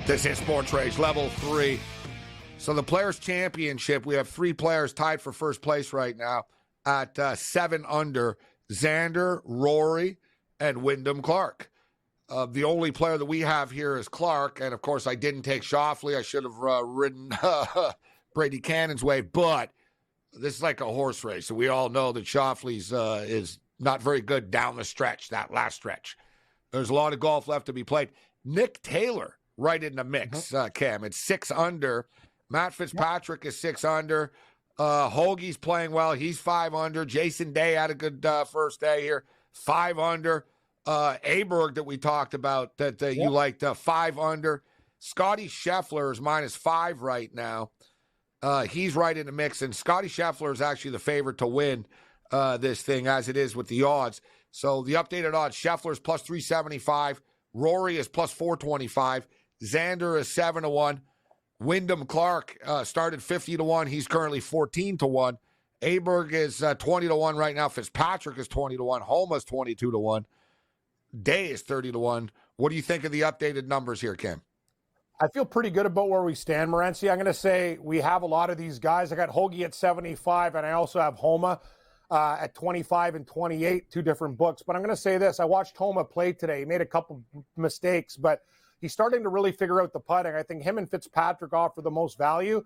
This is SportsRage Level 3. So the Players' Championship, we have 3 players tied for first place right now at 7 under. Xander, Rory, and Wyndham Clark. The only player that we have here is Clark, and of course I didn't take Schauffele. I should have ridden Brady Cannon's way, but this is like a horse race, so we all know that Schauffele's is not very good down the stretch, that last stretch. There's a lot of golf left to be played. Nick Taylor right in the mix, Cam. It's 6 under. Matt Fitzpatrick is 6 under. Hoagie's playing well. He's 5 under. Jason Day had a good first day here. 5 under. Aberg that we talked about that you liked, 5 under. Scotty Scheffler is -5 right now. He's right in the mix, and Scotty Scheffler is actually the favorite to win this thing as it is with the odds. So the updated odds, Scheffler's +375. Rory is +425. Xander is 7-1. Wyndham Clark started 50-1. He's currently 14-1. Aberg is 20-1 right now. Fitzpatrick is 20-1. Homa's 22-1. Day is 30-1. What do you think of the updated numbers here, Kim? I feel pretty good about where we stand, Morency. I'm going to say we have a lot of these guys. I got Hoagie at 75, and I also have Homa at 25 and 28, 2 different books. But I'm going to say this. I watched Homa play today. He made a couple mistakes, but he's starting to really figure out the putting. I think him and Fitzpatrick offer the most value.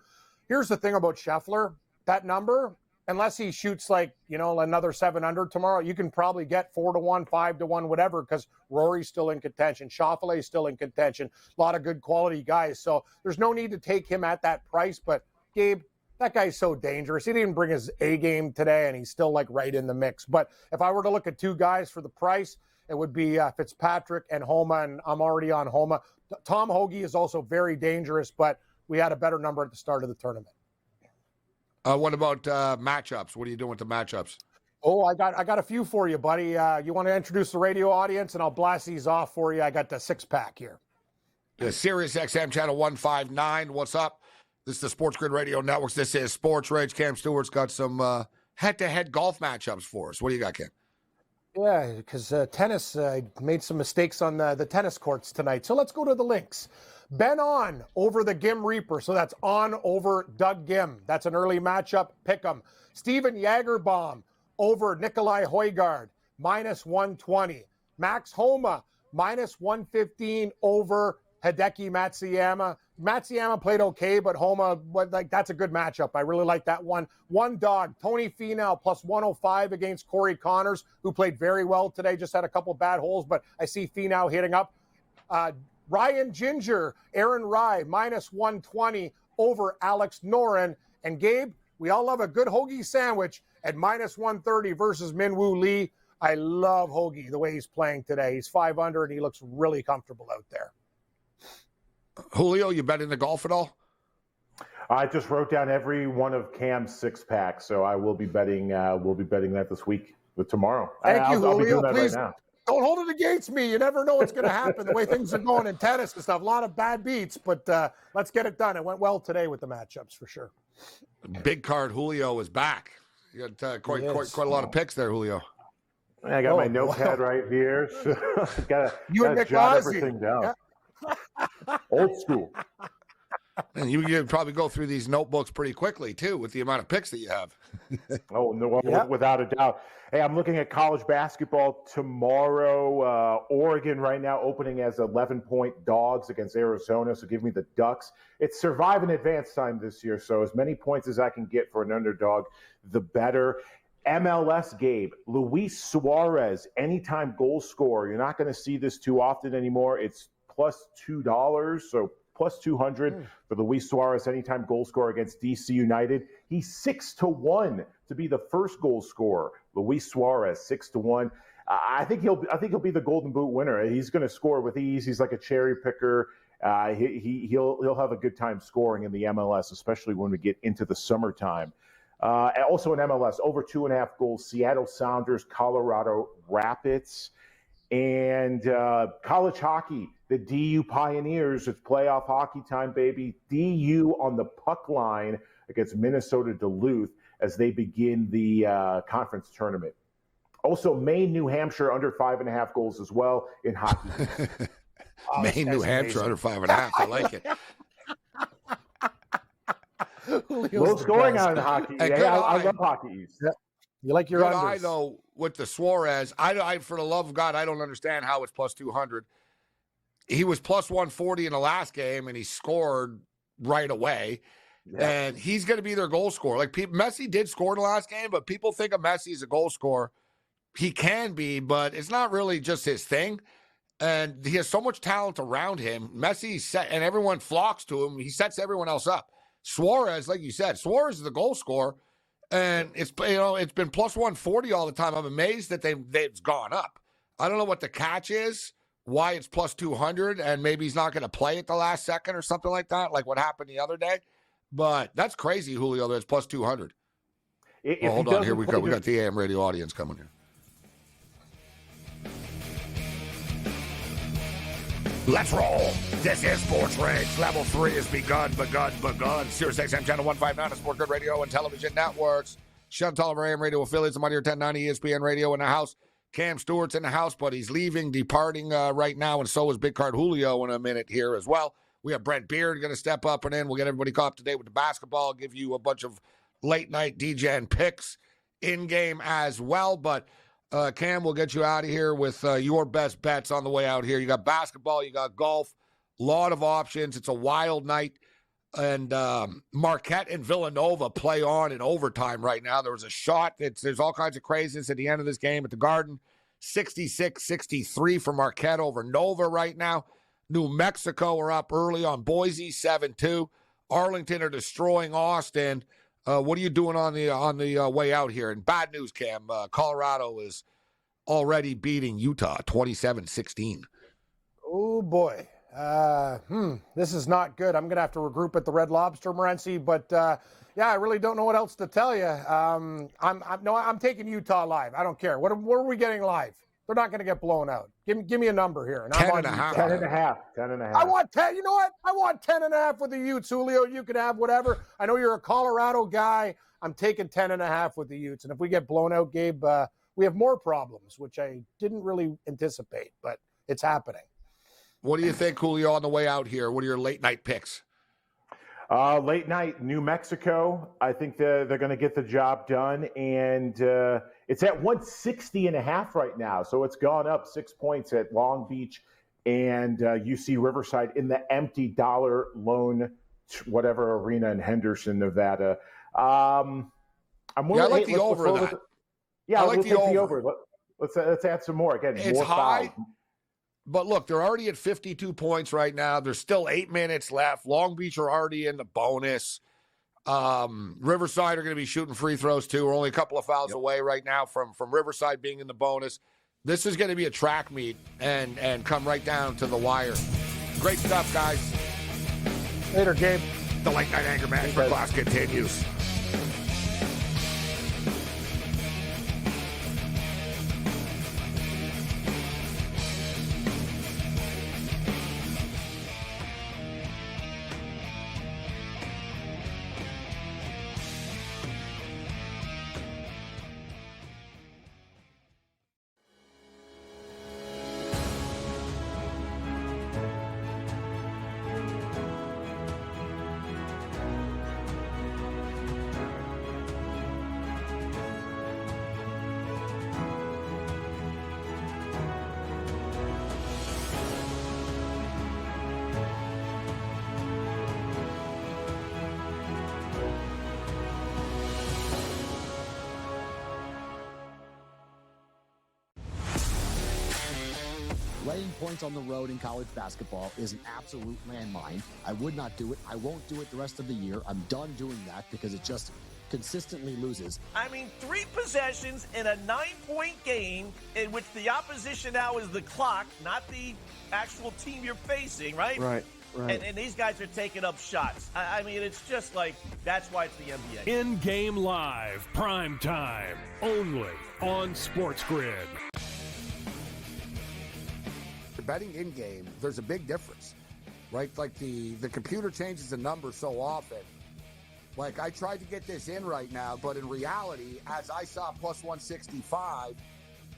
Here's the thing about Scheffler. That number, unless he shoots another 7 under tomorrow, you can probably get 4-1, 5-1, whatever, because Rory's still in contention. Schauffele is still in contention. A lot of good quality guys. So there's no need to take him at that price. But, Gabe, that guy's so dangerous. He didn't bring his A game today, and he's still right in the mix. But if I were to look at 2 guys for the price, it would be Fitzpatrick and Homa, and I'm already on Homa. Tom Hoagie is also very dangerous, but we had a better number at the start of the tournament. What about matchups? What are you doing with the matchups? Oh, I got a few for you, buddy. You want to introduce the radio audience, and I'll blast these off for you. I got the 6-pack here. The Sirius XM channel 159. What's up? This is the SportsGrid Radio Networks. This is SportsRage. Cam Stewart's got some head-to-head golf matchups for us. What do you got, Cam? Yeah, because tennis, I made some mistakes on the tennis courts tonight. So let's go to the links. Ben On over the Gim Reaper. So that's On over Doug Gim. That's an early matchup. Pick 'em. Steven Jagerbaum over Nikolai Højgaard, -120. Max Homa, -115 over Hideki Matsuyama. Matsuyama played okay, but Homa, that's a good matchup. I really like that one. One dog, Tony Finau, +105 against Corey Connors, who played very well today, just had a couple bad holes, but I see Finau hitting up. Ryan Ginger, Aaron Rye, -120 over Alex Noren. And Gabe, we all love a good hoagie sandwich at -130 versus Minwoo Lee. I love Hoagie, the way he's playing today. He's 5 under, and he looks really comfortable out there. Julio, you bet in the golf at all? I just wrote down every one of Cam's 6-packs, so I will be betting. We'll be betting that this week with tomorrow. Thank you, Julio. I'll be doing that Please right now. Don't hold it against me. You never know what's going to happen. The way things are going in tennis and stuff. A lot of bad beats, but let's get it done. It went well today with the matchups for sure. Big card Julio is back. You got quite a lot of picks there, Julio. I got my notepad right here. Got to jot everything down. Yeah. Old school. And you could probably go through these notebooks pretty quickly, too, with the amount of picks that you have. Oh, no, without a doubt. Hey, I'm looking at college basketball tomorrow. Oregon right now opening as 11-point dogs against Arizona, so give me the Ducks. It's survive and advance time this year, so as many points as I can get for an underdog, the better. MLS, Gabe, Luis Suarez, anytime goal scorer. You're not going to see this too often anymore. It's +$2, so +200 for Luis Suarez, anytime goal scorer against DC United. He's 6-1 to be the first goal scorer. Luis Suarez, 6-1. I think he'll be the Golden Boot winner. He's going to score with ease. He's like a cherry picker. He'll have a good time scoring in the MLS, especially when we get into the summertime. Also in MLS, over 2.5 goals, Seattle Sounders, Colorado Rapids. And college hockey, the DU Pioneers, it's playoff hockey time, baby. DU on the puck line against Minnesota Duluth as they begin the conference tournament. Also, Maine, New Hampshire, under 5.5 goals as well in hockey. Maine, New Hampshire, under 5.5. I like it. Low scoring on hockey. I love hockey East. Yeah. You like your good unders. eye, though, with the Suarez. I, for the love of God, I don't understand how it's plus 200. He was plus 140 in the last game, and he scored right away. Yeah. And he's going to be their goal scorer. Like, Messi did score in the last game, but people think of Messi as a goal scorer. He can be, but it's not really just his thing. And he has so much talent around him. Messi set, and everyone flocks to him. He sets everyone else up. Suarez, like you said, Suarez is the goal scorer, and it's been plus 140 all the time. I'm amazed that it's gone up. I don't know what the catch is, why it's plus 200, and maybe he's not going to play at the last second or something like that, like what happened the other day. But that's crazy, Julio. That's plus 200. Hold on, here we go. We got the AM radio audience coming here. Let's roll. This is SportsRage. Level 3 has begun. Sirius XM Channel 159 of SportsGrid Radio and Television Networks. Sean Tolliver AM radio affiliates. I'm on here 1090 ESPN Radio in the house. Cam Stewart's in the house, but he's departing right now, and so is Big Card Julio in a minute here as well. We have Brent Beard going to step up and in. We'll get everybody caught up to date with the basketball, give you a bunch of late-night DJ picks in-game as well, but Cam, we'll get you out of here with your best bets on the way out here. You got basketball, you got golf, a lot of options. It's a wild night. And Marquette and Villanova play on in overtime right now. There was a shot. There's all kinds of craziness at the end of this game at the Garden. 66-63 for Marquette over Nova right now. New Mexico are up early on Boise, 7-2. Arlington are destroying Austin. What are you doing on the way out here? And bad news, Cam. Colorado is already beating Utah 27-16. Oh, boy. This is not good. I'm going to have to regroup at the Red Lobster, Morency. But, I really don't know what else to tell you. I'm taking Utah live. I don't care. What are we getting live? They're not going to get blown out. Give me a number here. And 10.5. 10.5. I want 10. You know what? I want 10.5 with the Utes, Julio. You can have whatever. I know you're a Colorado guy. I'm taking 10.5 with the Utes. And if we get blown out, Gabe, we have more problems, which I didn't really anticipate, but it's happening. What do you think, Julio, on the way out here? What are your late night picks? Late night, New Mexico. I think they're going to get the job done. And it's at 160.5 right now. So it's gone up 6 points at Long Beach and UC Riverside in the empty dollar loan, whatever arena in Henderson, Nevada. I like the over that. I like the over. Let's add some more. Again, it's more high. fouls. But look, they're already at 52 points right now. There's still 8 minutes left. Long Beach are already in the bonus. Riverside are going to be shooting free throws too. We're only a couple of fouls away right now from Riverside being in the bonus. This is going to be a track meet and come right down to the wire. Great stuff, guys. Later, Gabe. The Late Night Anger Management class continues. Laying points on the road in college basketball is an absolute landmine. I would not do it. I won't do it the rest of the year. I'm done doing that because it just consistently loses. I mean, 3 possessions in a 9-point game in which the opposition now is the clock, not the actual team you're facing, right? Right. And these guys are taking up shots. I mean, it's just like, that's why it's the NBA. In-game live, prime time, only on SportsGrid. Betting in game, there's a big difference, right? Like the computer changes the number so often. Like I tried to get this in right now, but in reality, as I saw plus 165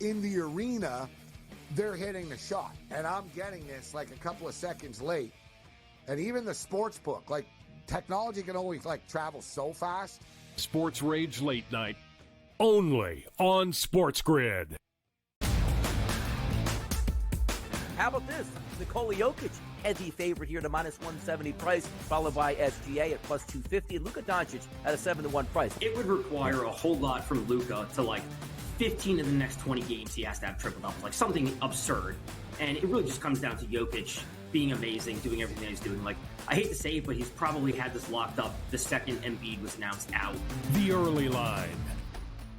in the arena, they're hitting the shot. And I'm getting this like a couple of seconds late. And even the sports book, like technology can only like travel so fast. SportsRage Late Night, only on SportsGrid. How about this? Nikola Jokic, heavy favorite here to -170 price, followed by SGA at +250, and Luka Doncic at a 7-1 price. It would require a whole lot from Luka to, like, 15 of the next 20 games he has to have triple doubles, like something absurd. And it really just comes down to Jokic being amazing, doing everything he's doing. Like, I hate to say it, but he's probably had this locked up the second Embiid was announced out. The early line,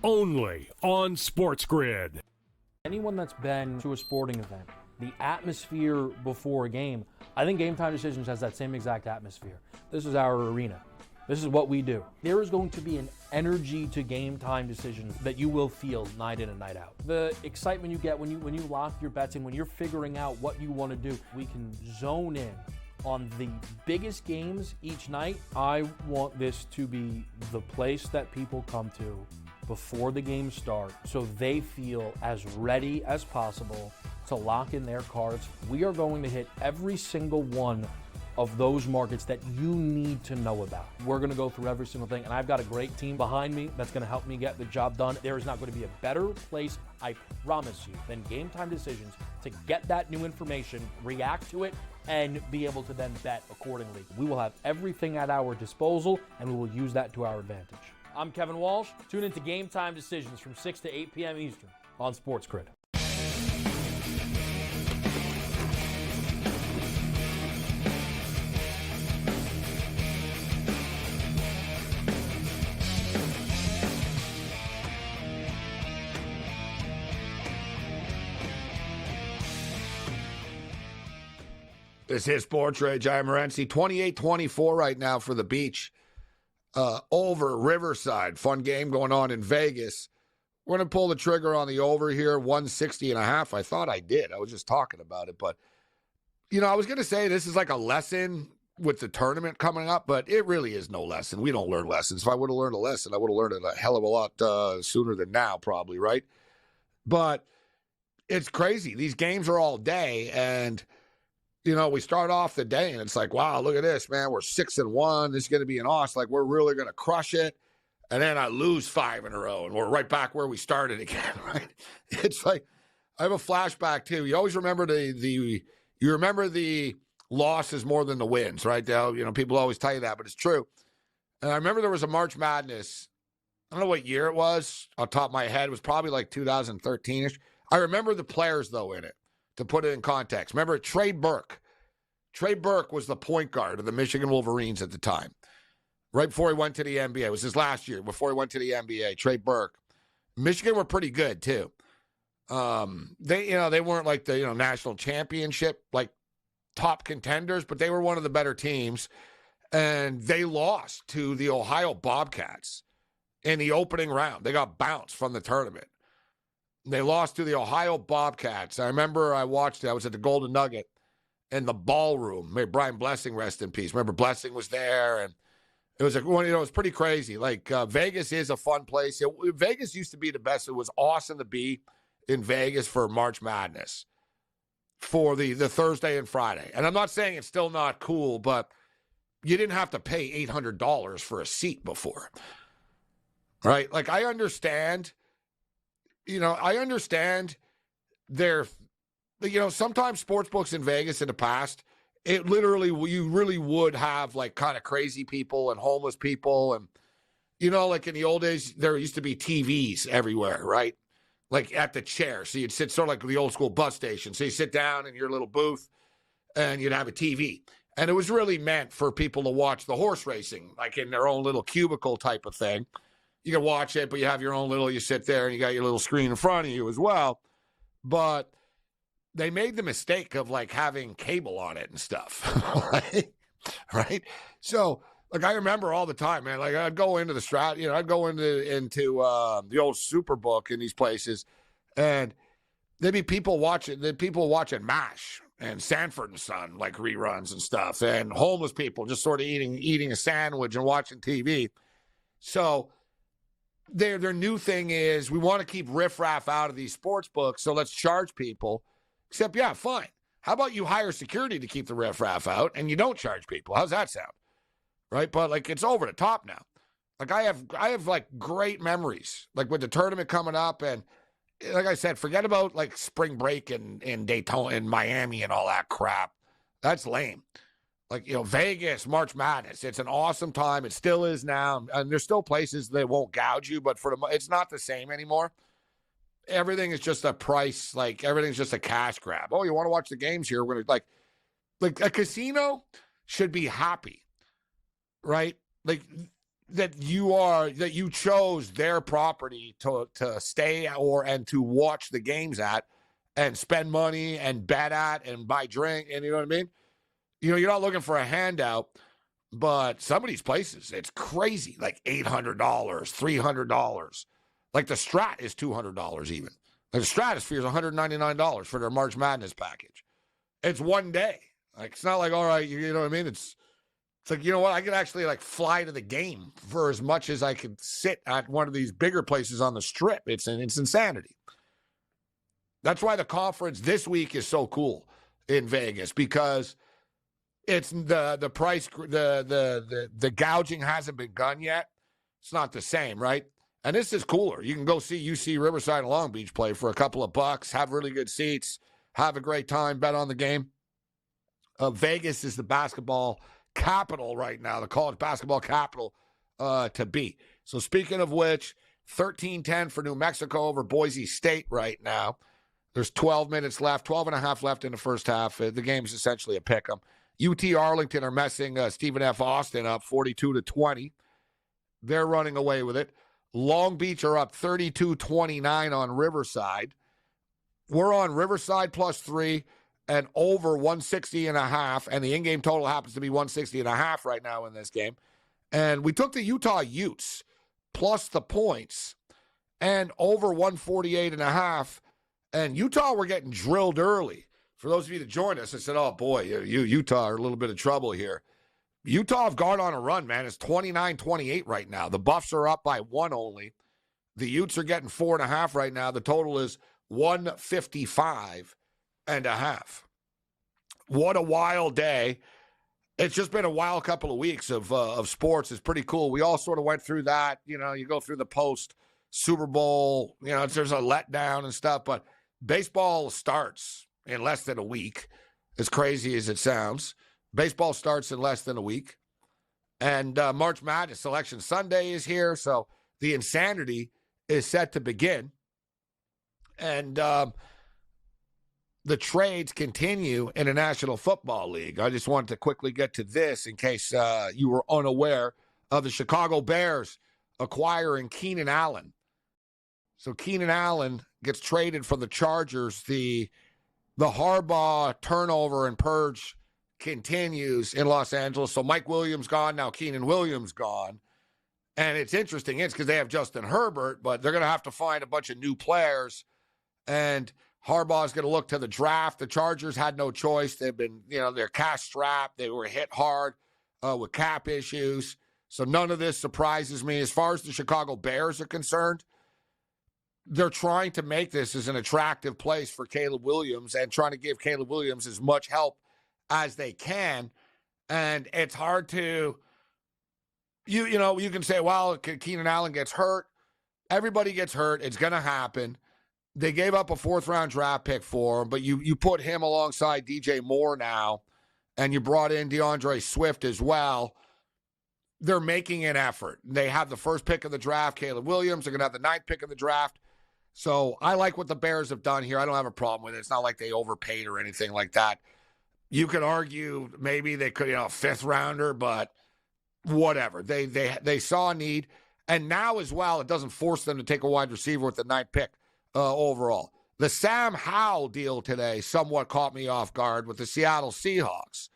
only on SportsGrid. Anyone that's been to a sporting event, the atmosphere before a game, I think Game Time Decisions has that same exact atmosphere. This is our arena. This is what we do. There is going to be an energy to Game Time Decisions that you will feel night in and night out. The excitement you get when you lock your bets in, when you're figuring out what you want to do, we can zone in on the biggest games each night. I want this to be the place that people come to before the games start so they feel as ready as possible to lock in their cards. We are going to hit every single one of those markets that you need to know about. We're going to go through every single thing, and I've got a great team behind me that's going to help me get the job done. There is not going to be a better place, I promise you, than Game Time Decisions to get that new information, react to it, and be able to then bet accordingly. We will have everything at our disposal, and we will use that to our advantage. I'm Kevin Walsh. Tune into Game Time Decisions from 6 to 8 p.m. Eastern on SportsGrid. This is SportsRage. I'm Morency. 28-24 right now for the beach. Over Riverside. Fun game going on in Vegas. We're going to pull the trigger on the over here, 160.5. I thought I did. I was just talking about it. But, you know, I was going to say this is like a lesson with the tournament coming up, but it really is no lesson. We don't learn lessons. If I would have learned a lesson, I would have learned it a hell of a lot sooner than now, probably, right? But it's crazy. These games are all day, and you know, we start off the day and it's like, wow, look at this, man. We're 6-1. This is going to be an awesome. Like, we're really going to crush it. And then I lose 5 in a row and we're right back where we started again, right? It's like, I have a flashback too. You always remember you remember the losses more than the wins, right? You know, people always tell you that, but it's true. And I remember there was a March Madness. I don't know what year it was on top of my head. It was probably like 2013-ish. I remember the players, though, in it. To put it in context, remember Trey Burke? Trey Burke was the point guard of the Michigan Wolverines at the time, right before he went to the NBA. It was his last year before he went to the NBA. Trey Burke. Michigan were pretty good too. They weren't like the national championship like top contenders, but they were one of the better teams, and they lost to the Ohio Bobcats in the opening round. They got bounced from the tournament. They lost to the Ohio Bobcats. I remember I watched it. I was at the Golden Nugget in the ballroom. May Brian Blessing rest in peace. Remember Blessing was there, and it was it was pretty crazy. Like Vegas is a fun place. Vegas used to be the best. It was awesome to be in Vegas for March Madness for the Thursday and Friday. And I'm not saying it's still not cool, but you didn't have to pay $800 for a seat before, right? Like I understand. I understand sometimes sports books in Vegas in the past, you really would have like kind of crazy people and homeless people. And, like in the old days, there used to be TVs everywhere, right? Like at the chair. So you'd sit sort of like the old school bus station. So you sit down in your little booth and you'd have a TV. And it was really meant for people to watch the horse racing, like in their own little cubicle type of thing. You can watch it, but you have your own you sit there and you got your little screen in front of you as well. But they made the mistake of like having cable on it and stuff, right? So like I remember all the time, man, like I'd go into the I'd go into the old Superbook in these places, and there'd be people watching MASH and Sanford and Son, like reruns and stuff, and homeless people just sort of eating a sandwich and watching TV. So their new thing is we want to keep riffraff out of these sports books, so let's charge people Except, yeah, fine. How about you hire security to keep the riffraff out and you don't charge people? How's that sound? Right? But, like, it's over the top now. Like, I have like, great memories, like, with the tournament coming up. And, like I said, forget about, like, spring break in Daytona and Miami and all that crap. That's lame. Like, Vegas, March Madness, it's an awesome time. It still is now. And there's still places that won't gouge you, but it's not the same anymore. Everything is just a price. Like, everything's just a cash grab. Oh, you want to watch the games here? We're going to, like a casino should be happy, right? Like, that you chose their property to stay and to watch the games at and spend money and bet at and buy drink. And you know what I mean? You're not looking for a handout, but some of these places, it's crazy. Like $800, $300. Like the Strat is $200 even. Like the Stratosphere is $199 for their March Madness package. It's one day. Like, it's not like, all right, you know what I mean? It's like, you know what? I could actually, like, fly to the game for as much as I could sit at one of these bigger places on the Strip. It's insanity. That's why the conference this week is so cool in Vegas, because it's the price, the gouging hasn't begun yet. It's not the same, right? And this is cooler. You can go see UC Riverside and Long Beach play for a couple of bucks, have really good seats, have a great time, bet on the game. Vegas is the basketball capital right now, the college basketball capital to beat. So speaking of which, 13-10 for New Mexico over Boise State right now. There's 12 minutes left, 12 and a half left in the first half. The game's essentially a pick 'em. UT Arlington are messing Stephen F. Austin up 42-20. They're running away with it. Long Beach are up 32-29 on Riverside. We're on Riverside +3 and over 160.5, and the in-game total happens to be 160.5 right now in this game. And we took the Utah Utes plus the points and over 148.5. And Utah were getting drilled early. For those of you that joined us, I said, oh, boy, Utah are a little bit of trouble here. Utah have gone on a run, man. It's 29-28 right now. The Buffs are up by 1 only. The Utes are getting 4.5 right now. The total is 155.5. What a wild day. It's just been a wild couple of weeks of sports. It's pretty cool. We all sort of went through that. You go through the post-Super Bowl. There's a letdown and stuff. But baseball starts in less than a week, as crazy as it sounds. Baseball starts in less than a week. And March Madness Selection Sunday is here, so the insanity is set to begin. And the trades continue in the National Football League. I just wanted to quickly get to this in case you were unaware of the Chicago Bears acquiring Keenan Allen. So Keenan Allen gets traded from the Chargers. The Harbaugh turnover and purge continues in Los Angeles. So Mike Williams gone, now Keenan Williams gone. And it's interesting. It's because they have Justin Herbert, but they're going to have to find a bunch of new players. And Harbaugh's going to look to the draft. The Chargers had no choice. They've been, they're cash strapped. They were hit hard with cap issues. So none of this surprises me. As far as the Chicago Bears are concerned, they're trying to make this as an attractive place for Caleb Williams and trying to give Caleb Williams as much help as they can. And it's hard to, you can say, well, Keenan Allen gets hurt. Everybody gets hurt. It's going to happen. They gave up a 4th-round draft pick for him, but you put him alongside DJ Moore now, and you brought in DeAndre Swift as well. They're making an effort. They have the 1st pick of the draft, Caleb Williams. They're going to have the 9th pick of the draft. So I like what the Bears have done here. I don't have a problem with it. It's not like they overpaid or anything like that. You could argue maybe they could, 5th rounder, but whatever. They saw a need. And now as well, it doesn't force them to take a wide receiver with the 9th pick overall. The Sam Howell deal today somewhat caught me off guard with the Seattle Seahawks.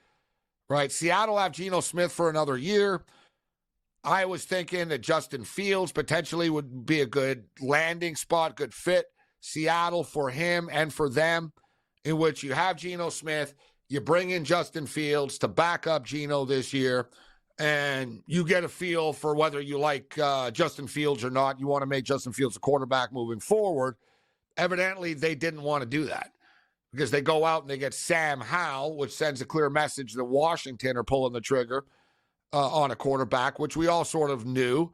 Right? Seattle have Geno Smith for another year. I was thinking that Justin Fields potentially would be a good landing spot, good fit. Seattle for him and for them, in which you have Geno Smith, you bring in Justin Fields to back up Geno this year, and you get a feel for whether you like Justin Fields or not. You want to make Justin Fields a quarterback moving forward. Evidently, they didn't want to do that. because they go out and they get Sam Howell, which sends a clear message that Washington are pulling the trigger on a quarterback, which we all sort of knew.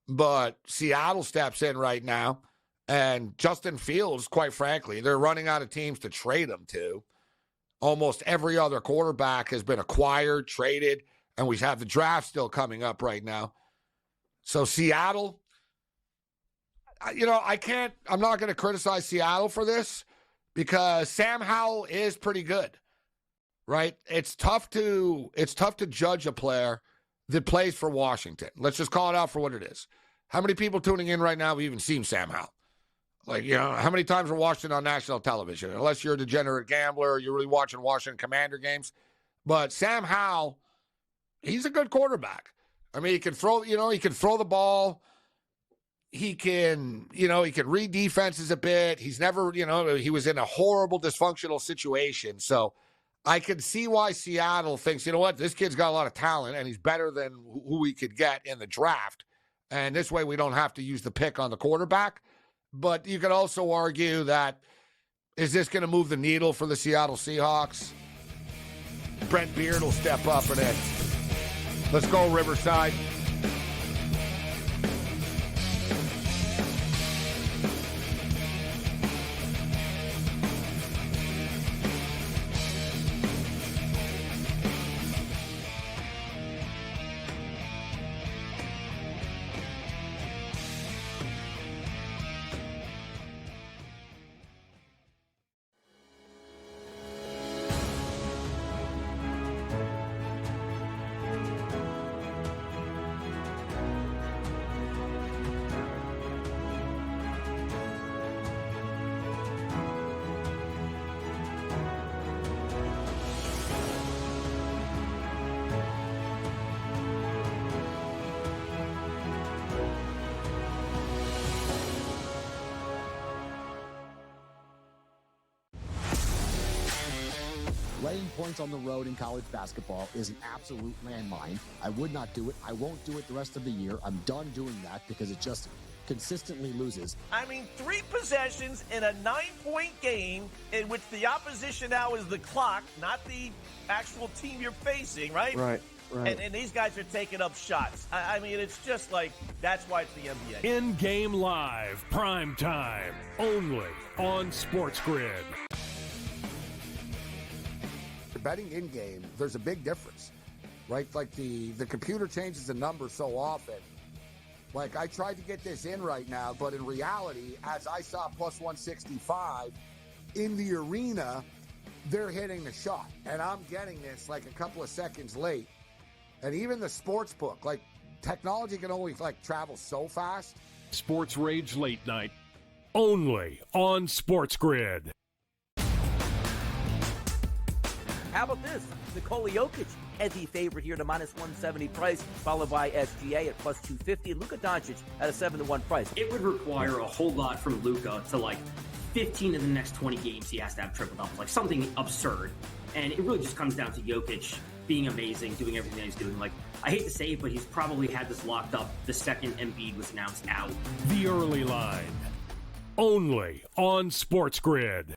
But Seattle steps in right now, and Justin Fields, quite frankly, they're running out of teams to trade him to. Almost every other quarterback has been acquired, traded, and we have the draft still coming up right now. So Seattle, I'm not going to criticize Seattle for this because Sam Howell is pretty good, right? It's tough to judge a player that plays for Washington. Let's just call it out for what it is. How many people tuning in right now have even seen Sam Howell? How many times are watching on national television? Unless you're a degenerate gambler, you're really watching Washington Commander games. But Sam Howell, he's a good quarterback. I mean, he can throw the ball. He can read defenses a bit. He's never, he was in a horrible dysfunctional situation. So I can see why Seattle thinks, you know what, this kid's got a lot of talent and he's better than who we could get in the draft. And this way we don't have to use the pick on the quarterback. But you could also argue that, is this going to move the needle for the Seattle Seahawks? Brent Beard will step up in it. Let's go, Riverside. Laying points on the road in college basketball is an absolute landmine. I would not do it. I won't do it the rest of the year. I'm done doing that because it just consistently loses. I mean, 3 possessions in a 9-point game in which the opposition now is the clock, not the actual team you're facing, right? Right. And these guys are taking up shots. I mean, it's just like, that's why it's the NBA. In-game live, prime time, only on SportsGrid. Betting in-game, there's a big difference, right? Like the computer changes the number so often. Like, I tried to get this in right now, but in reality, as I saw plus 165 in the arena, they're hitting the shot. And I'm getting this like a couple of seconds late. And even the sports book, like, technology can only travel so fast. SportsRage Late Night, only on SportsGrid. How about this? Nikola Jokic, heavy favorite here to minus 170 price, followed by SGA at plus 250, and Luka Doncic at a 7-1 price. It would require a whole lot from Luka to 15 of the next 20 games he has to have triple doubles, something absurd. And it really just comes down to Jokic being amazing, doing everything he's doing. I hate to say it, but he's probably had this locked up the second Embiid was announced out. The early line, only on SportsGrid.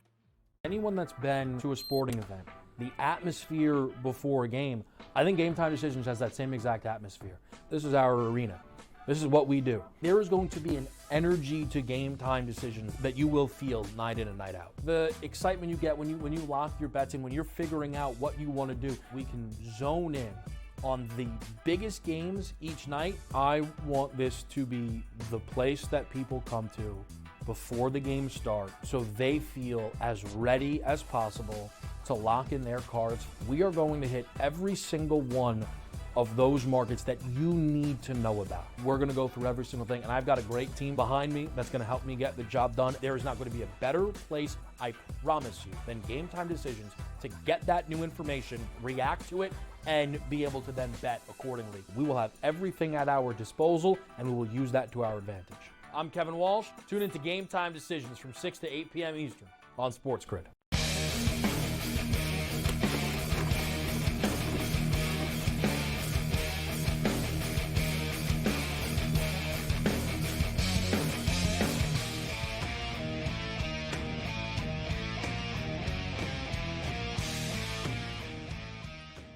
Anyone that's been to a sporting event, the atmosphere before a game, I think Game Time Decisions has that same exact atmosphere. This is our arena. This is what we do. There is going to be an energy to Game Time Decisions that you will feel night in and night out. The excitement you get when you lock your bets in, when you're figuring out what you want to do, we can zone in on the biggest games each night. I want this to be the place that people come to before the games start so they feel as ready as possible to lock in their cards. We are going to hit every single one of those markets that you need to know about. We're going to go through every single thing, and I've got a great team behind me that's going to help me get the job done. There is not going to be a better place, I promise you, than Game Time Decisions to get that new information, react to it, and be able to then bet accordingly. We will have everything at our disposal, and we will use that to our advantage. I'm Kevin Walsh. Tune into Game Time Decisions from 6 to 8 p.m. Eastern on SportsGrid.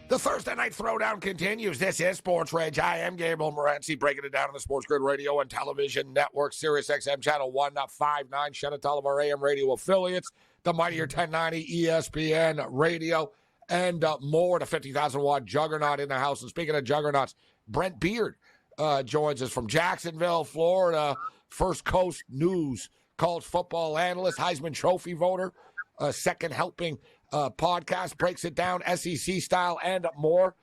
The Thursday Night Throwdown continues. This is Sports Rage. I am Gabriel Morency, breaking it down on the SportsGrid Radio and Television Network, Sirius XM Channel 159, Shannon, all of our AM radio affiliates, the mightier 1090 ESPN Radio, and more. The 50,000-watt juggernaut in the house. And speaking of juggernauts, Brent Beard joins us from Jacksonville, Florida. First Coast News college football analyst, Heisman Trophy voter, second helping podcast, breaks it down SEC style and more.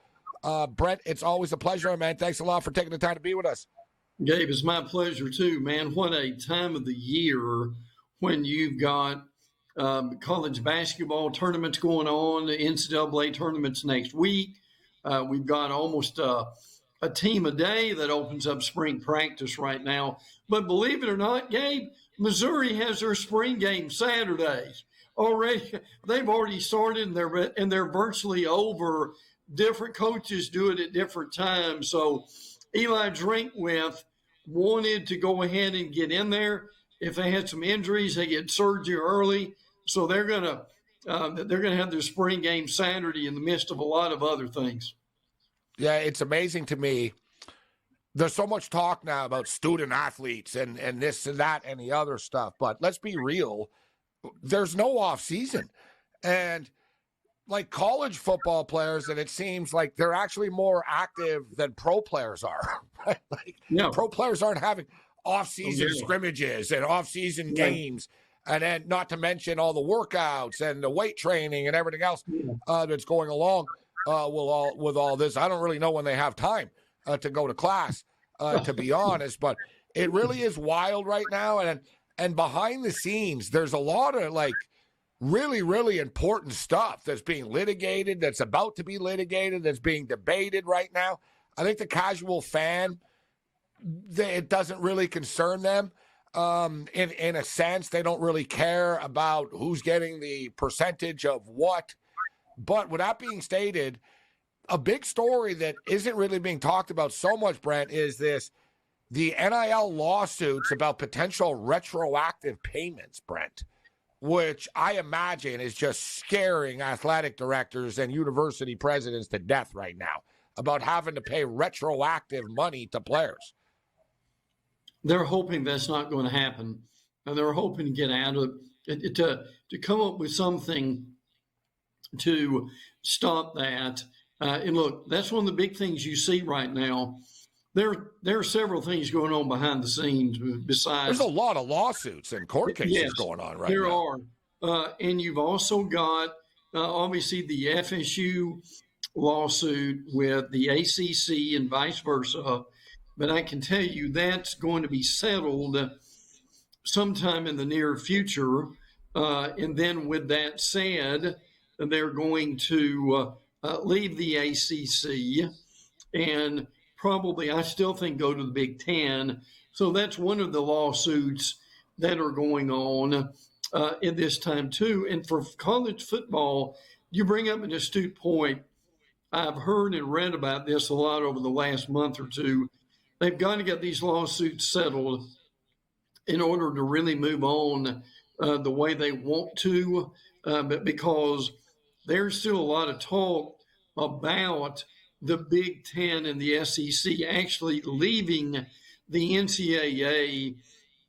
Brent, it's always a pleasure, man. Thanks a lot for taking the time to be with us. Gabe, it's my pleasure too, man. What a time of the year when you've got college basketball tournaments going on, the NCAA tournaments next week. We've got almost a team a day that opens up spring practice right now. But believe it or not, Gabe, Missouri has their spring game Saturdays. They've already started, and they're virtually over. Different coaches do it at different times. So Eli Drinkwith wanted to go ahead and get in there. If they had some injuries, they get surgery early. So they're gonna have their spring game Saturday in the midst of a lot of other things. Yeah, it's amazing to me. There's so much talk now about student athletes and this and that and the other stuff. But let's be real. There's no off season, and like college football players, and it seems like they're actually more active than pro players are. Right? Like, pro players aren't having off season scrimmages and off season games, and then not to mention all the workouts and the weight training and everything else that's going along with all this. I don't really know when they have time to go to class, to be honest, but it really is wild right now. And behind the scenes, there's a lot of like really, really important stuff that's being litigated, that's about to be litigated, that's being debated right now. I think the casual fan, it doesn't really concern them. In a sense, they don't really care about who's getting the percentage of what. But with that being stated, a big story that isn't really being talked about so much, Brent, is the NIL lawsuits about potential retroactive payments, Brent, which I imagine is just scaring athletic directors and university presidents to death right now about having to pay retroactive money to players. They're hoping that's not going to happen. And they're hoping to get out of it, to come up with something to stop that. And look, that's one of the big things you see right now. There are several things going on behind the scenes besides. There's a lot of lawsuits and court cases going on right now. There are. And you've also got, obviously, the FSU lawsuit with the ACC and vice versa. But I can tell you that's going to be settled sometime in the near future. And then with that said, they're going to leave the ACC and probably, I still think, go to the Big Ten. So that's one of the lawsuits that are going on in this time too. And for college football, you bring up an astute point. I've heard and read about this a lot over the last month or two. They've got to get these lawsuits settled in order to really move on the way they want to, but because there's still a lot of talk about the Big Ten and the SEC actually leaving the NCAA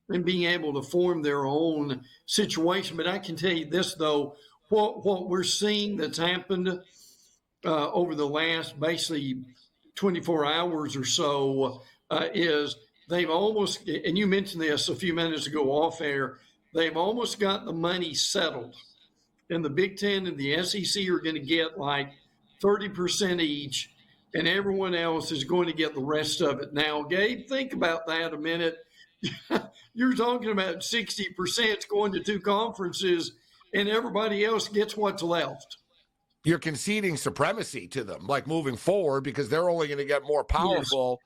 and being able to form their own situation. But I can tell you this, though, what we're seeing that's happened over the last basically 24 hours or so is they've almost, and you mentioned this a few minutes ago off air, they've almost got the money settled. And the Big Ten and the SEC are going to get like 30% each, and everyone else is going to get the rest of it. Now, Gabe, think about that a minute. You're talking about 60% going to two conferences, and everybody else gets what's left. You're conceding supremacy to them, like moving forward, because they're only going to get more powerful.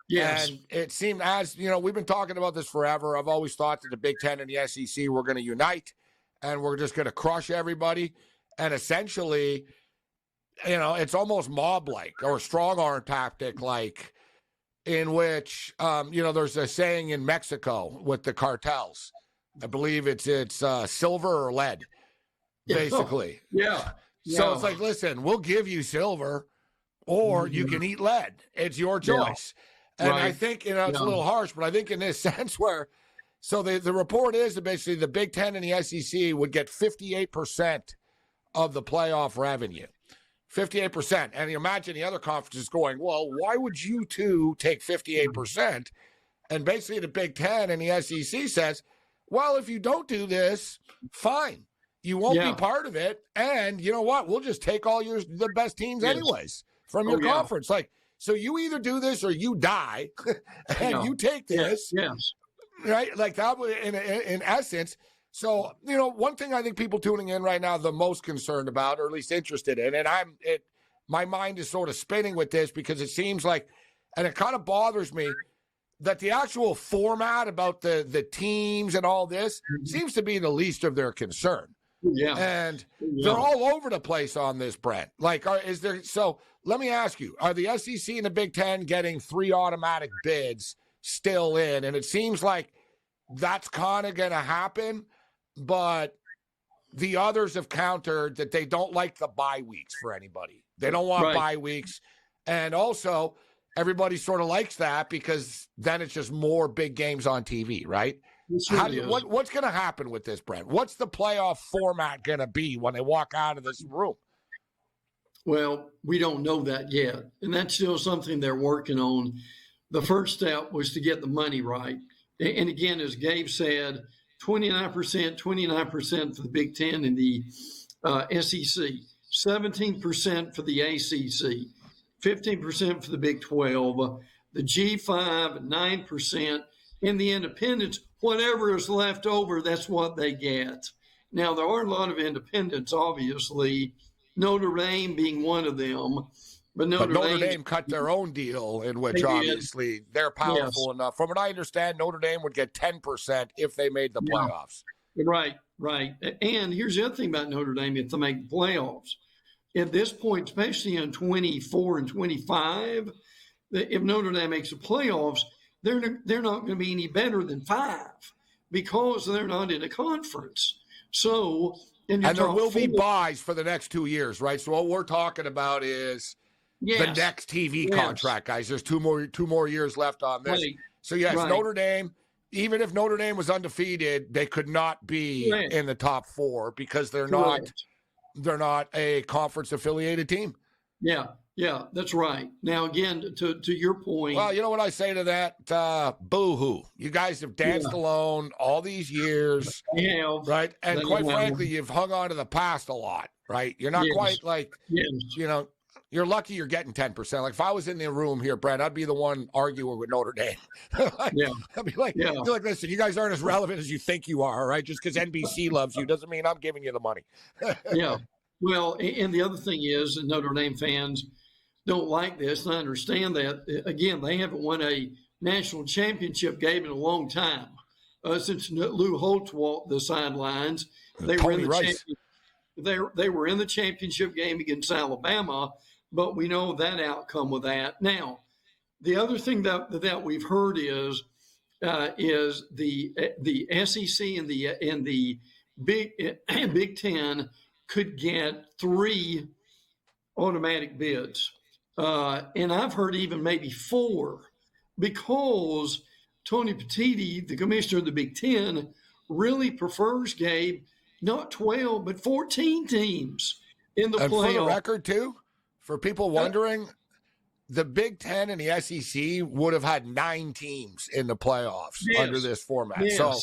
Yes. And it seemed, as you know, we've been talking about this forever. I've always thought that the Big Ten and the SEC were going to unite, and we're just going to crush everybody. And essentially, you know, it's almost mob-like or strong arm tactic-like, in which, you know, there's a saying in Mexico with the cartels. I believe it's silver or lead, basically. Yeah. So it's like, listen, we'll give you silver, or you can eat lead. It's your choice. Yeah. And I think, it's a little harsh, but I think in this sense where, so the report is that basically the Big Ten and the SEC would get 58% of the playoff revenue. 58%. And you imagine the other conferences going, well, why would you two take 58%? And basically the Big Ten and the SEC says, well, if you don't do this, fine. You won't be part of it. And you know what? We'll just take all the best teams anyways from your conference. Like, so you either do this or you die and you take this. Yes. Right? Like that would, in essence. So, one thing I think people tuning in right now the most concerned about, or at least interested in, and my mind is sort of spinning with this because it seems like, and it kind of bothers me, that the actual format about the teams and all this seems to be the least of their concern. Yeah. And they're all over the place on this, Brent. Like, so let me ask you, are the SEC and the Big Ten getting 3 automatic bids still in? And it seems like that's kind of going to happen. But the others have countered that they don't like the bye weeks for anybody. They don't want bye weeks. And also, everybody sort of likes that because then it's just more big games on TV, right? What's going to happen with this, Brent? What's the playoff format going to be when they walk out of this room? Well, we don't know that yet. And that's still something they're working on. The first step was to get the money right. And again, as Gabe said, 29% for the Big Ten and the SEC, 17% for the ACC, 15% for the Big 12, the G5, 9%, and the independents, whatever is left over, that's what they get. Now, there are a lot of independents, obviously, Notre Dame being one of them. But Notre Dame cut their own deal in which obviously they're powerful enough. From what I understand, Notre Dame would get 10% if they made the playoffs. Right. And here's the other thing about Notre Dame, if they make the playoffs. At this point, especially in 24 and 25, if Notre Dame makes the playoffs, they're not going to be any better than 5 because they're not in a conference. So, and there will be buys for the next 2 years, right? So what we're talking about is the next TV contract, guys. There's two more years left on this. Right. So Notre Dame, even if Notre Dame was undefeated, they could not be in the top 4 because they're not a conference affiliated team. Yeah, that's right. Now again, to your point. Well, you know what I say to that? Boo-hoo. You guys have danced alone all these years. Right? And quite frankly, you've hung on to the past a lot, right? You're not quite like you're lucky you're getting 10%. Like if I was in the room here, Brent, I'd be the one arguing with Notre Dame. I'd be like, listen, you guys aren't as relevant as you think you are, right? Just because NBC loves you doesn't mean I'm giving you the money. Well, and the other thing is, and Notre Dame fans don't like this, and I understand that. Again, they haven't won a national championship game in a long time. Since Lou Holtz walked the sidelines, they were in the championship game against Alabama. But we know that outcome with that. Now, the other thing that we've heard is the SEC and the Big Ten could get 3 automatic bids, and I've heard even maybe 4, because Tony Petitti, the commissioner of the Big Ten, really prefers, Gabe, not 12 but 14 teams in the playoff. And for the record, too. For people wondering, the Big Ten and the SEC would have had 9 teams in the playoffs under this format. So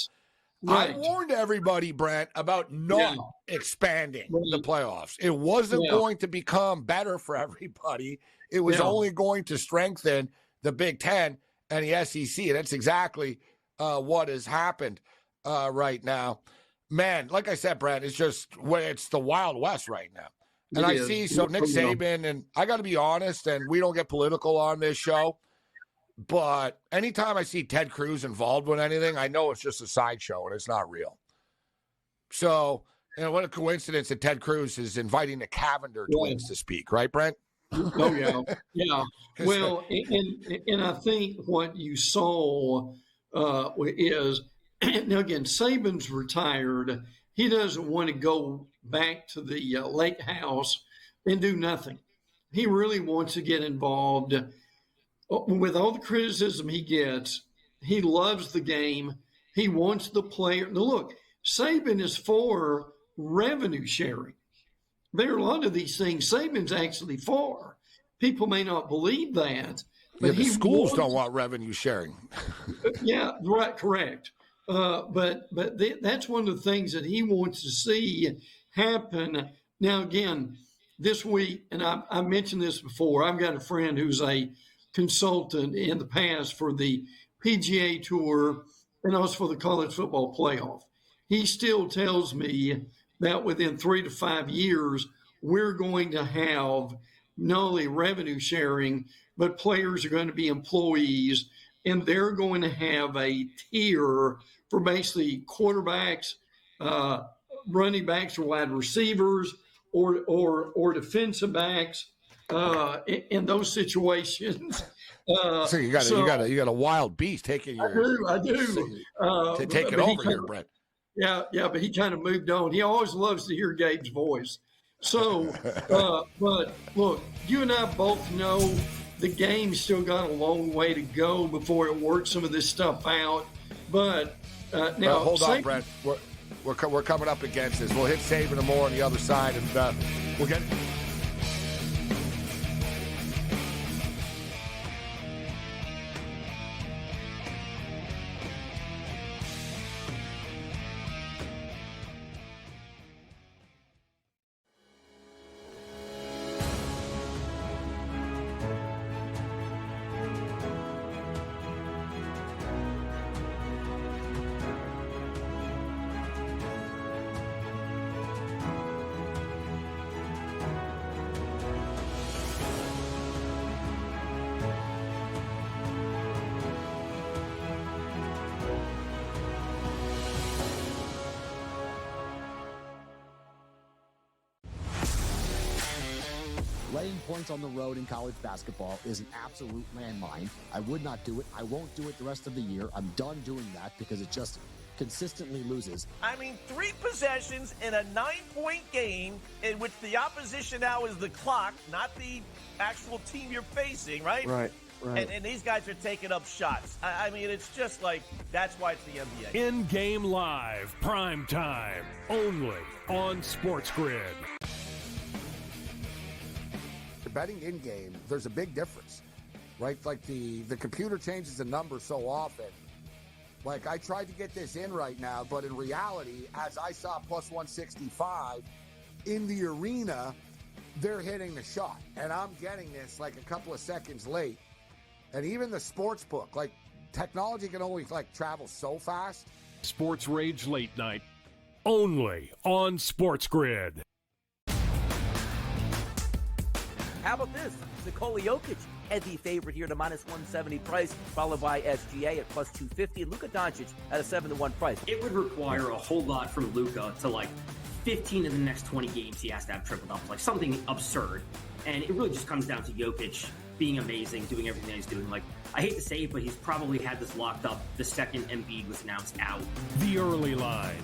I warned everybody, Brent, about not expanding the playoffs. It wasn't going to become better for everybody. It was only going to strengthen the Big Ten and the SEC. And that's exactly what has happened right now. Man, like I said, Brent, it's the Wild West right now. And Nick Saban, and I got to be honest, and we don't get political on this show, but anytime I see Ted Cruz involved with anything, I know it's just a sideshow and it's not real. So, what a coincidence that Ted Cruz is inviting the Cavender twins to speak, right, Brent? Oh, yeah. Well, and I think what you saw is, now again, Saban's retired. He doesn't want to go back to the lake house and do nothing. he really wants to get involved. With all the criticism he gets, he loves the game. He wants the player. Now, look, Saban is for revenue sharing. There are a lot of these things Saban's actually for. People may not believe that. But the schools don't want revenue sharing. Yeah, right, correct. But that's one of the things that he wants to see happen. Now, again, this week, and I mentioned this before, I've got a friend who's a consultant in the past for the PGA Tour and also for the college football playoff. He still tells me that within 3 to 5 years, we're going to have not only revenue sharing, but players are going to be employees, and they're going to have a tier for basically quarterbacks, running backs or wide receivers, or defensive backs in those situations. So you got a wild beast taking your. I do. Take it over here, Brett. Yeah, but he kind of moved on. He always loves to hear Gabe's voice. So, but look, you and I both know the game's still got a long way to go before it works some of this stuff out. But now, hold on, Brett. We're coming up against this. We'll hit Saban and more on the other side, and we'll get. Laying points on the road in college basketball is an absolute landmine. I would not do it. I won't do it the rest of the year. I'm done doing that because it just consistently loses. I mean, 3 possessions in a 9-point game in which the opposition now is the clock, not the actual team you're facing, right? Right. And these guys are taking up shots. I mean, it's just like, that's why it's the NBA. In-game live, prime time, only on SportsGrid. Betting in game, there's a big difference, right? Like the computer changes the number so often. Like I tried to get this in right now, but in reality, as I saw plus 165 in the arena, they're hitting the shot, and I'm getting this like a couple of seconds late. And even the sports book, like technology can only like travel so fast. SportsRage Late Night, only on SportsGrid. How about this? Nikola Jokic, heavy favorite here to minus 170 price, followed by SGA at plus 250, and Luka Doncic at a 7-1 price. It would require a whole lot from Luka to like 15 of the next 20 games he has to have triple doubles, like something absurd. And it really just comes down to Jokic being amazing, doing everything he's doing. Like, I hate to say it, but he's probably had this locked up the second Embiid was announced out. The early line,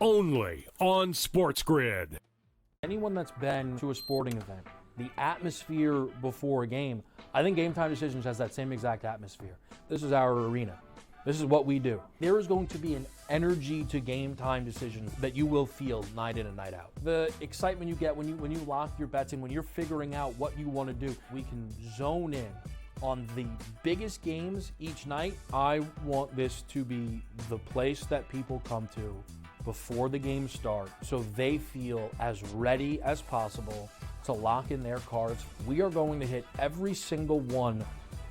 only on SportsGrid. Anyone that's been to a sporting event, the atmosphere before a game, I think Game Time Decisions has that same exact atmosphere. This is our arena. This is what we do. There is going to be an energy to Game Time Decisions that you will feel night in and night out. The excitement you get when you lock your bets in, when you're figuring out what you want to do, we can zone in on the biggest games each night. I want this to be the place that people come to before the games start so they feel as ready as possible to lock in their cards. We are going to hit every single one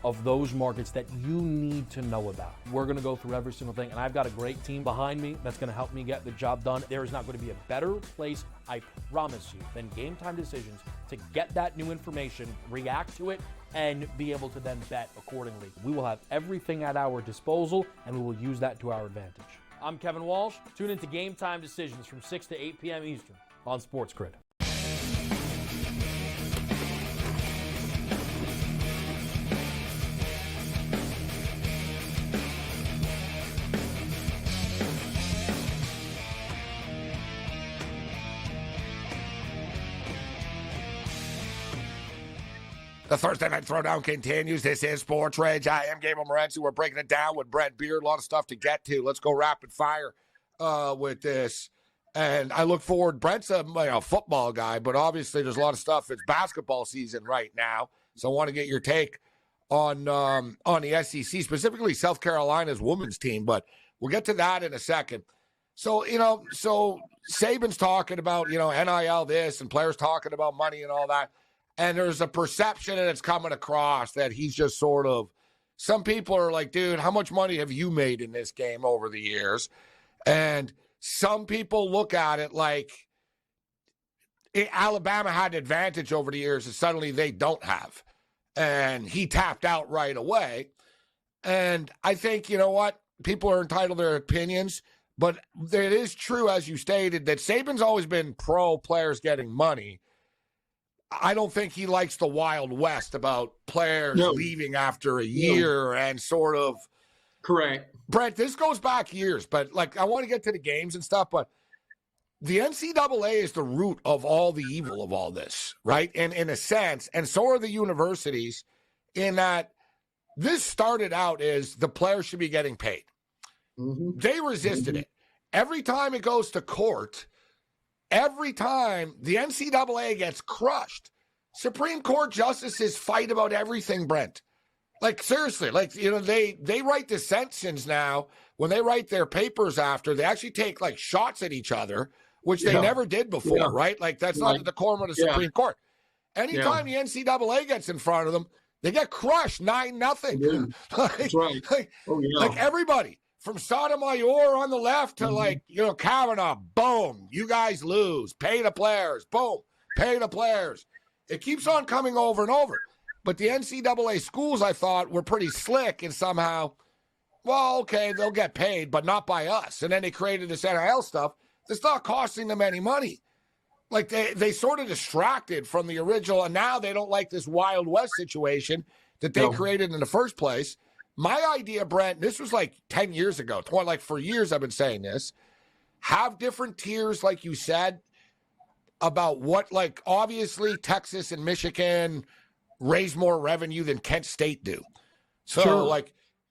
of those markets that you need to know about. We're going to go through every single thing, and I've got a great team behind me that's going to help me get the job done. There is not going to be a better place, I promise you, than Game Time Decisions to get that new information, react to it, and be able to then bet accordingly. We will have everything at our disposal, and we will use that to our advantage. I'm Kevin Walsh. Tune into Game Time Decisions from 6 to 8 p.m. Eastern on SportsGrid. The Thursday Night Throwdown continues. This is Sports Rage. I am Gabriel Morency. We're breaking it down with Brent Beard. A lot of stuff to get to. Let's go rapid fire with this. And I look forward. Brent's a football guy, but obviously there's a lot of stuff. It's basketball season right now. So I want to get your take on the SEC, specifically South Carolina's women's team. But we'll get to that in a second. So, Saban's talking about, NIL this and players talking about money and all that. And there's a perception, and it's coming across, that he's just sort of, some people are like, dude, how much money have you made in this game over the years? And some people look at it like Alabama had an advantage over the years, and suddenly they don't have. And he tapped out right away. And I think, you know what? People are entitled to their opinions, but it is true, as you stated, that Saban's always been pro players getting money. I don't think he likes the Wild West about players leaving after a year and sort of. Correct. Brent, this goes back years, but I want to get to the games and stuff, but the NCAA is the root of all the evil of all this, right? And in a sense, and so are the universities, in that this started out as the players should be getting paid. Mm-hmm. They resisted it. Every time it goes to court, every time the NCAA gets crushed, Supreme Court justices fight about everything, Brent. Seriously, they write dissensions now. When they write their papers after, they actually take shots at each other, which they never did before, right? That's not the decorum of the Supreme Court. Anytime the NCAA gets in front of them, they get crushed 9-0. That's right. Everybody. From Sotomayor on the left to Kavanaugh, boom, you guys lose. Pay the players, boom, pay the players. It keeps on coming over and over. But the NCAA schools, I thought, were pretty slick and somehow, well, okay, they'll get paid, but not by us. And then they created this NIL stuff that's not costing them any money. They sort of distracted from the original, and now they don't like this Wild West situation that they created in the first place. My idea, Brent, this was 10 years ago. For years I've been saying this. Have different tiers, like you said, about what, obviously Texas and Michigan raise more revenue than Kent State do. So, if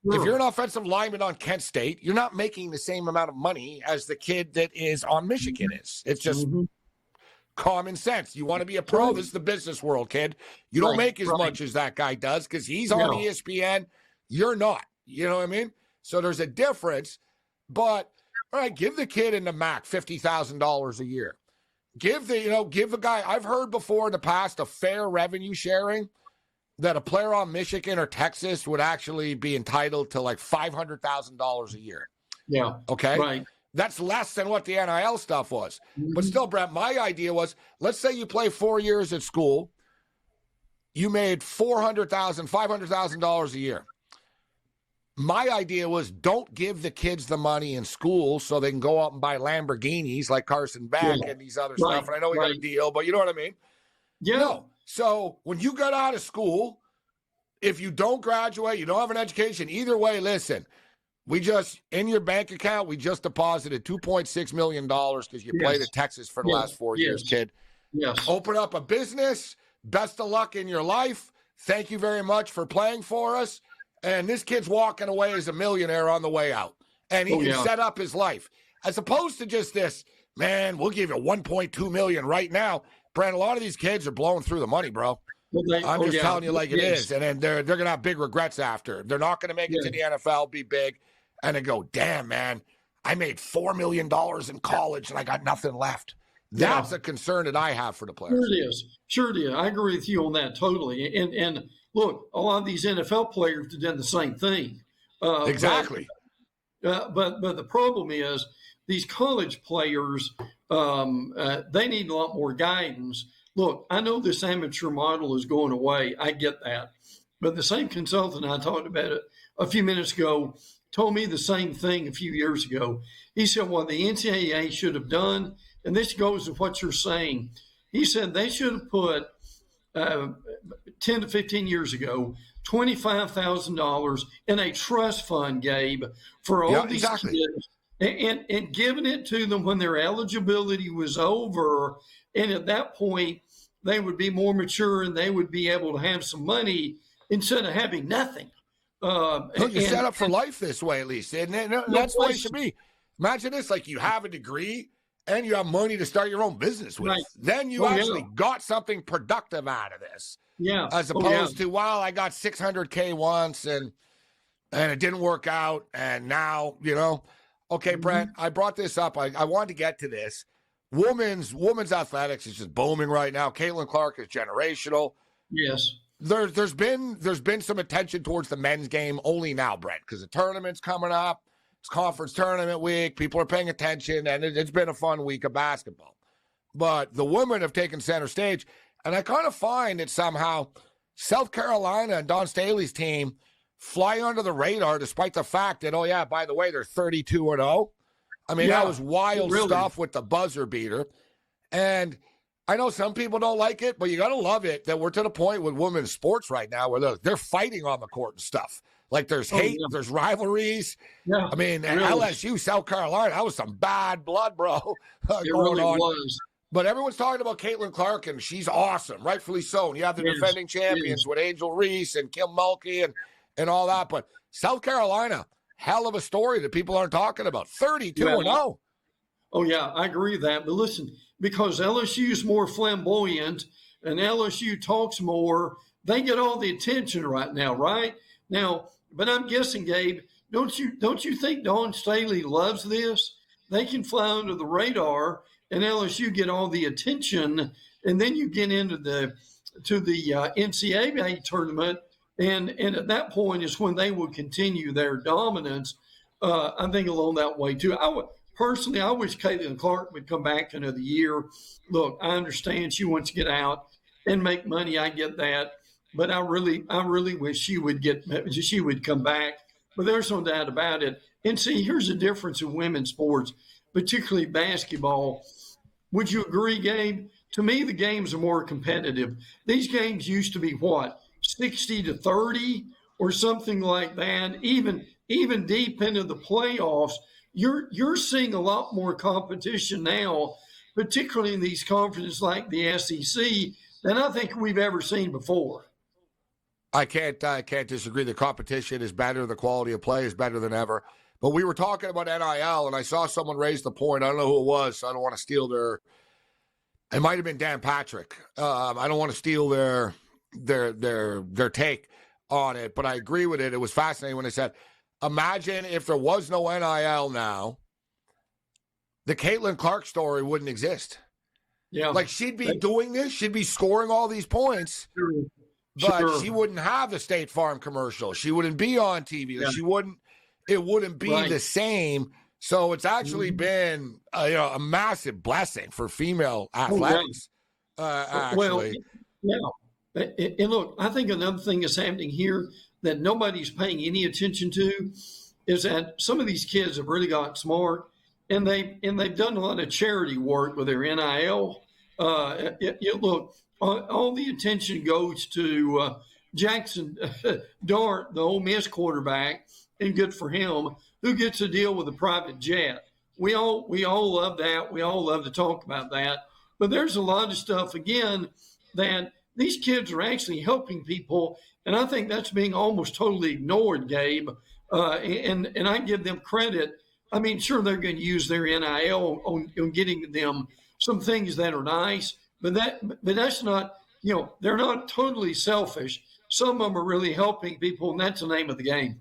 you're an offensive lineman on Kent State, you're not making the same amount of money as the kid that is on Michigan is. It's just common sense. You want to be a pro, this is the business world, kid. You don't make as much as that guy does because he's on ESPN. You're not. You know what I mean? So there's a difference. But, all right, give the kid in the MAC $50,000 a year. Give the guy, I've heard before in the past, a fair revenue sharing, that a player on Michigan or Texas would actually be entitled to $500,000 a year. Yeah. Okay? Right. That's less than what the NIL stuff was. Mm-hmm. But still, Brent, my idea was, let's say you play 4 years at school. You made $500,000 a year. My idea was, don't give the kids the money in school so they can go out and buy Lamborghinis like Carson Beck and these other stuff. And I know we got a deal, but you know what I mean? Yeah. No. So when you get out of school, if you don't graduate, you don't have an education, either way, listen, in your bank account, we just deposited $2.6 million because you played at Texas for the last 4 years, kid. Yes. Open up a business. Best of luck in your life. Thank you very much for playing for us. And this kid's walking away as a millionaire on the way out. And he can set up his life. As opposed to just this, man, we'll give you $1.2 million right now. Brent, a lot of these kids are blowing through the money, bro. I'm just telling you it is. And then they're going to have big regrets after. They're not going to make it to the NFL, be big, and then go, damn, man, I made $4 million in college and I got nothing left. That's a concern that I have for the players. Sure it is. I agree with you on that totally. And look, a lot of these NFL players have done the same thing. Exactly. But the problem is these college players, they need a lot more guidance. Look, I know this amateur model is going away. I get that. But the same consultant I talked about it a few minutes ago told me the same thing a few years ago. He said, what the NCAA should have done, and this goes with what you're saying, he said they should have put 10 to 15 years ago, $25,000 in a trust fund, Gabe, for all these kids, and giving it to them when their eligibility was over. And at that point, they would be more mature and they would be able to have some money instead of having nothing. You're set up for life this way, at least. And that's the way it should be. Imagine this, like you have a degree and you have money to start your own business with. Right. Then you actually got something productive out of this. Yeah. As opposed to, well, I got $600K once and it didn't work out. And now, okay, Brent, I brought this up. I wanted to get to this. Women's athletics is just booming right now. Caitlin Clark is generational. Yes. There's been some attention towards the men's game only now, Brent, because the tournament's coming up. It's conference tournament week. People are paying attention, and it's been a fun week of basketball. But the women have taken center stage, and I kind of find that somehow South Carolina and Dawn Staley's team fly under the radar, despite the fact that, oh yeah, by the way, they're 32-0. I mean, that was wild stuff with the buzzer beater, and I know some people don't like it, but you got to love it that we're to the point with women's sports right now where they're fighting on the court and stuff. Like there's hate, there's rivalries. Yeah, I mean, really. LSU, South Carolina, that was some bad blood, bro. It really was. But everyone's talking about Caitlin Clark, and she's awesome, rightfully so. And you have the defending champions with Angel Reese and Kim Mulkey and all that. But South Carolina, hell of a story that people aren't talking about. 32-0. Oh, yeah, I agree with that. But listen, because LSU's more flamboyant and LSU talks more, they get all the attention right now, right? Now, but I'm guessing, Gabe, don't you think Dawn Staley loves this? They can fly under the radar and LSU get all the attention, and then you get into the NCAA tournament, and at that point is when they will continue their dominance. I think along that way too. Personally, I wish Caitlin Clark would come back another year. Look, I understand she wants to get out and make money. I get that, but I really wish she would come back. But there's no doubt about it. And see, here's the difference in women's sports, particularly basketball. Would you agree, Gabe? To me, the games are more competitive. These games used to be what, 60-30 or something like that. Even deep into the playoffs, you're seeing a lot more competition now, particularly in these conferences like the SEC, than I think we've ever seen before. I can't disagree. The competition is better. The quality of play is better than ever. But we were talking about NIL, and I saw someone raise the point. I don't know who it was, so I don't want to steal their – it might have been Dan Patrick. I don't want to steal their take on it, but I agree with it. It was fascinating when they said, imagine if there was no NIL now, the Caitlin Clark story wouldn't exist. Yeah. Like, she'd be doing this. She'd be scoring all these points. But she wouldn't have the State Farm commercial. She wouldn't be on TV. Yeah. It wouldn't be the same. So it's actually been a massive blessing for female athletics. Actually. Well, yeah. And look, I think another thing that's happening here that nobody's paying any attention to is that some of these kids have really got smart, and they've done a lot of charity work with their NIL. Look, all the attention goes to Jackson Dart, the Ole Miss quarterback, and good for him, who gets to deal with a private jet. We all love that. We all love to talk about that. But there's a lot of stuff, again, that these kids are actually helping people, and I think that's being almost totally ignored, Gabe. And I give them credit. I mean, sure, they're going to use their NIL on getting them some things that are nice, but that's not, they're not totally selfish. Some of them are really helping people, and that's the name of the game.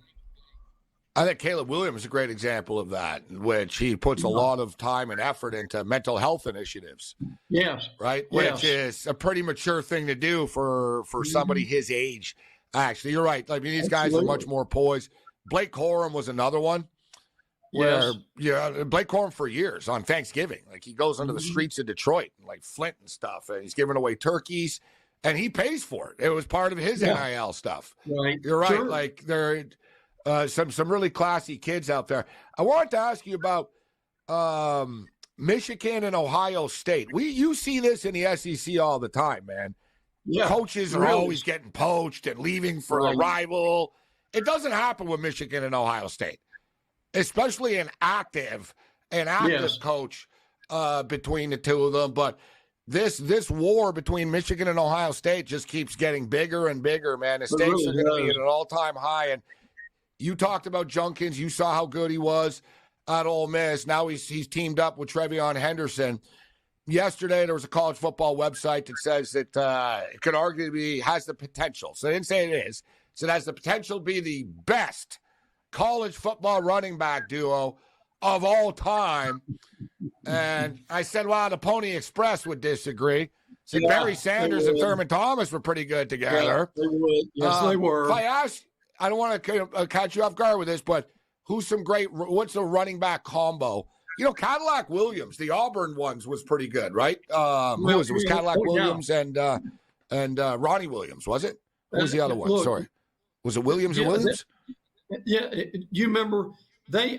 I think Caleb Williams is a great example of that, which he puts a lot of time and effort into mental health initiatives. Yes. Right? Which is a pretty mature thing to do for somebody his age. Actually, you're right. I mean, these guys are much more poised. Blake Corum was another one where, Blake Corum for years on Thanksgiving, like he goes into the streets of Detroit, like Flint and stuff, and he's giving away turkeys, and he pays for it. It was part of his NIL stuff. Right. You're right. Sure. Like there some really classy kids out there. I wanted to ask you about Michigan and Ohio State. You see this in the SEC all the time, man. Yeah, coaches are always getting poached and leaving for a rival. It doesn't happen with Michigan and Ohio State, especially an active coach between the two of them. But this war between Michigan and Ohio State just keeps getting bigger and bigger, man. The stakes are going to be at an all-time high. And you talked about Junkins. You saw how good he was at Ole Miss. Now he's teamed up with Trevion Henderson. Yesterday, there was a college football website that says that it could arguably has the potential. So they didn't say it is. So it has the potential to be the best college football running back duo of all time. And I said, well, the Pony Express would disagree. So Barry Sanders and Thurman Thomas were pretty good together. Yeah, they would. Yes, they were. If I ask, I don't want to catch you off guard with this, but what's a running back combo? You know, Cadillac Williams, the Auburn ones was pretty good, right? Who was it? It was Cadillac Williams and Ronnie Williams, was it? Who was the other one? Sorry. Was it Williams and Williams? You remember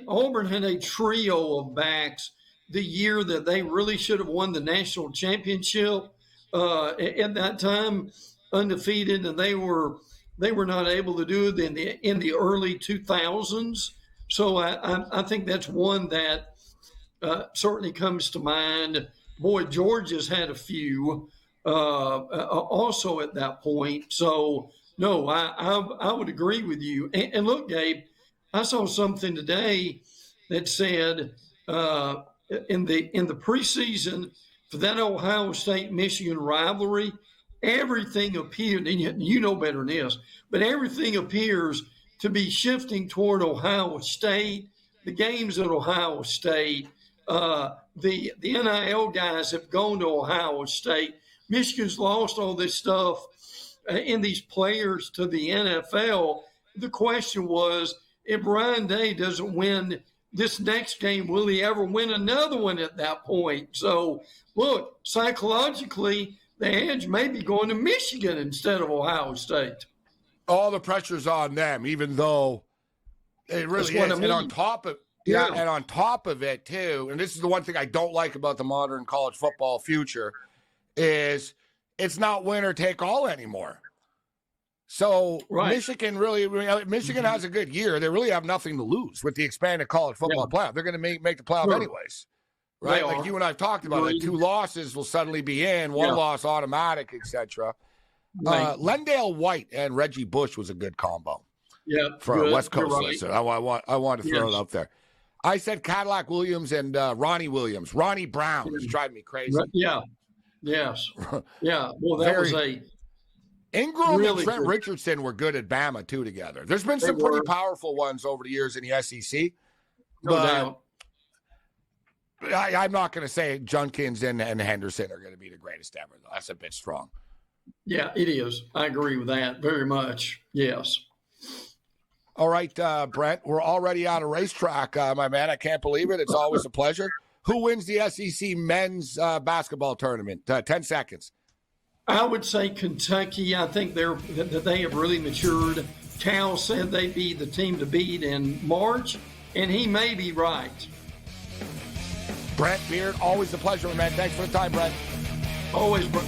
Auburn had a trio of backs the year that they really should have won the national championship. At that time, undefeated, and they were not able to do it in the early 2000s. So I think that's one that certainly comes to mind. Boy, Georgia's had a few also at that point. So no, I would agree with you. And look, Gabe, I saw something today that said in the preseason for that Ohio State-Michigan rivalry, everything appeared, and you know better than this, but everything appears to be shifting toward Ohio State. The games at Ohio State, the NIL guys have gone to Ohio State. Michigan's lost all this stuff in these players to the NFL. The question was, if Ryan Day doesn't win this next game, will he ever win another one at that point? So, look, psychologically, the edge may be going to Michigan instead of Ohio State. All the pressure's on them, even though it really is. And on top of and on top of it too, and this is the one thing I don't like about the modern college football future, is it's not winner take all anymore. So Michigan has a good year. They really have nothing to lose with the expanded college football playoff. They're going to make the playoff anyways, right? Like you and I have talked about, like 2 losses will suddenly be in, 1 loss automatic, etc. Lendale White and Reggie Bush was a good combo. Yeah, for a West Coast listener. I want to throw it up there. I said Cadillac Williams and Ronnie Williams. Ronnie Brown is driving me crazy. Yeah. Yes. Yeah. Well, that was a Ingram and Trent Richardson were good at Bama too together. There's been some pretty powerful ones over the years in the SEC. No doubt. I'm not going to say Junkins and Henderson are going to be the greatest ever, though. That's a bit strong. Yeah, it is. I agree with that very much. Yes. All right, Brent, we're already on a racetrack, my man. I can't believe it. It's always a pleasure. Who wins the SEC men's basketball tournament? 10 seconds. I would say Kentucky. I think that they have really matured. Cal said they'd be the team to beat in March, and he may be right. Brent Beard, always a pleasure, man. Thanks for the time, Brent. Always, Brent.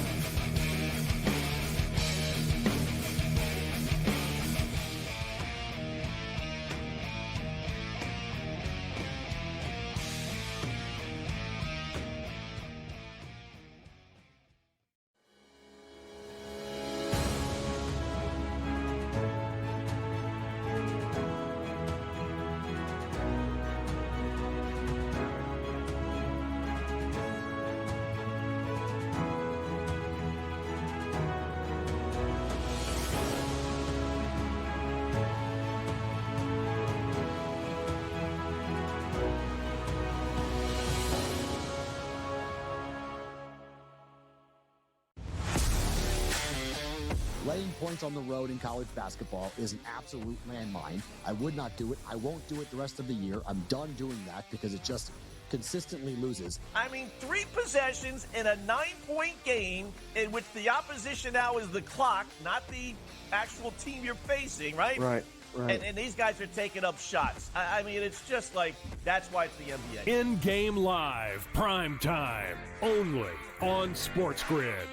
Laying points on the road in college basketball is an absolute landmine. I would not do it. I won't do it the rest of the year. I'm done doing that because it just consistently loses. I mean, 3 possessions in a 9-point game in which the opposition now is the clock, not the actual team you're facing, right? Right. And these guys are taking up shots. I mean, it's just like, that's why it's the NBA. In-game live, prime time, only on SportsGrid.